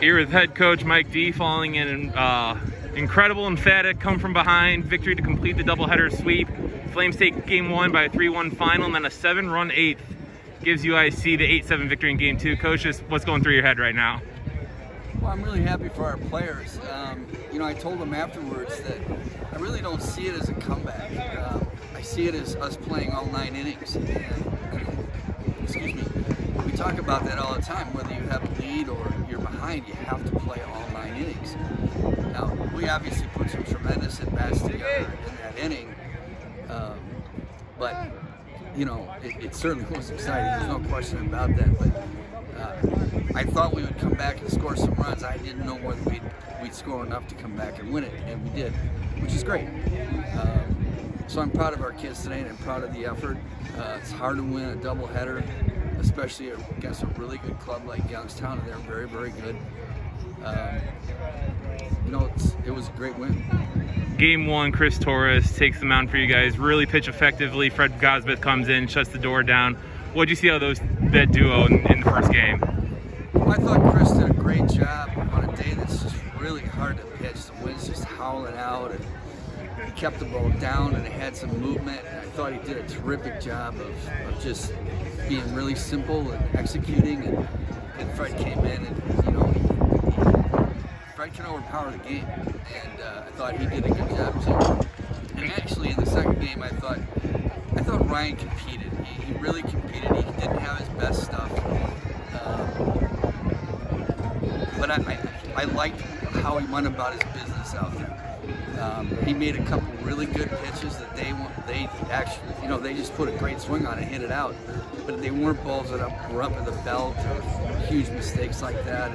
Here with head coach Mike Dee, following an incredible, emphatic, come from behind victory to complete the doubleheader sweep. Flames take game one by a 3-1 final, and then a 7-run eighth gives UIC the 8-7 victory in game two. Coach, just what's going through your head right now? Well, I'm really happy for our players. You know, I told them afterwards that I really don't see it as a comeback. I see it as us playing all 9 innings. And, excuse me. We talk about that all the time. Whether you have a lead or you're behind, you have to play all 9 innings. Now, we obviously put some tremendous at-bats together in that inning, but you know, it certainly was exciting. There's no question about that. But I thought we would come back and score some runs. I didn't know whether we'd score enough to come back and win it, and we did, which is great. So I'm proud of our kids today, and I'm proud of the effort. It's hard to win a doubleheader, especially against a really good club like Youngstown, and they're very, very good. You know, it was a great win. Game one, Chris Torres takes the mound for you guys, really pitch effectively. Fred Gosbeth comes in, shuts the door down. What did you see out of that duo in the first game? Well, I thought Chris did a great job on a day that's just really hard to pitch. The wind's just howling out, and he kept the ball down and it had some movement. And I thought he did a terrific job of just being really simple and executing. And Fred came in, and you know, Fred can overpower the game, and I thought he did a good job too. And actually, in the second game, I thought Ryan competed. He really competed. He didn't have his best stuff, but I liked how he went about his business out there. He made a couple really good pitches that they actually, you know, they just put a great swing on it, hit it out, but they weren't balls that were up in the belt or huge mistakes like that.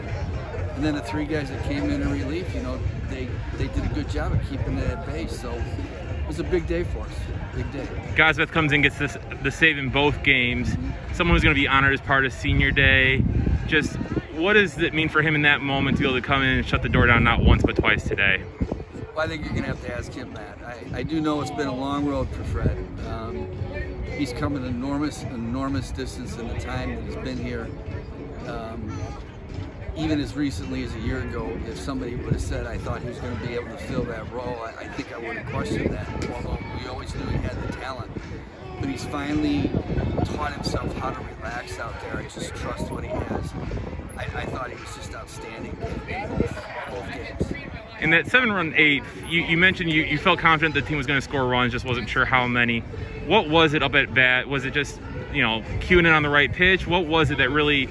And then the 3 guys that came in relief, you know, they did a good job of keeping it at base. So it was a big day for us, big day. Gosbeth comes in, gets the save in both games. Someone who's going to be honored as part of senior day. Just what does it mean for him in that moment to be able to come in and shut the door down not once but twice today? Well, I think you're going to have to ask him that. I do know it's been a long road for Fred. He's come an enormous distance in the time that he's been here. Even as recently as a year ago, if somebody would have said I thought he was going to be able to fill that role, I think I would have questioned that, although we always knew he had the talent. But he's finally taught himself how to relax out there and just trust what he has. I thought he was just outstanding in both games. In that 7-run eighth, you mentioned you felt confident the team was going to score runs, just wasn't sure how many. What was it up at bat? Was it just, you know, cueing in on the right pitch? What was it that really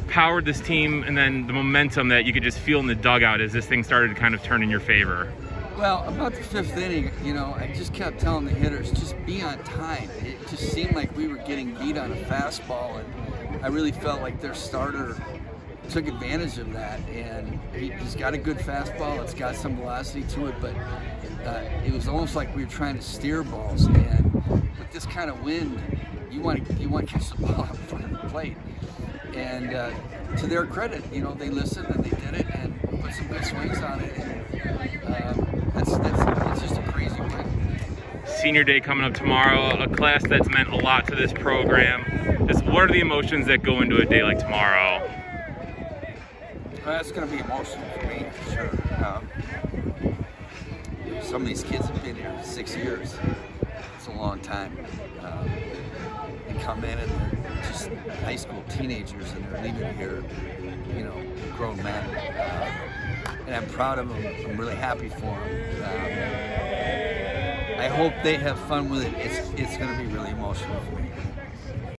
powered this team, and then the momentum that you could just feel in the dugout as this thing started to kind of turn in your favor? Well, about the 5th inning, you know, I just kept telling the hitters, just be on time. It just seemed like we were getting beat on a fastball, and I really felt like their starter took advantage of that. And he's got a good fastball, it's got some velocity to it, but it was almost like we were trying to steer balls. And with this kind of wind, you want to catch the ball out in front of the plate. And to their credit, you know, they listened and they did it and put some good swings on it. And that's just a crazy win. Senior day coming up tomorrow, a class that's meant a lot to this program. Just what are the emotions that go into a day like tomorrow? Well, that's going to be emotional for me, for sure. Some of these kids have been here 6 years. It's a long time. They come in and they're just high school teenagers, and they're leaving here, you know, grown men. And I'm proud of them. I'm really happy for them. I hope they have fun with it. It's going to be really emotional for me.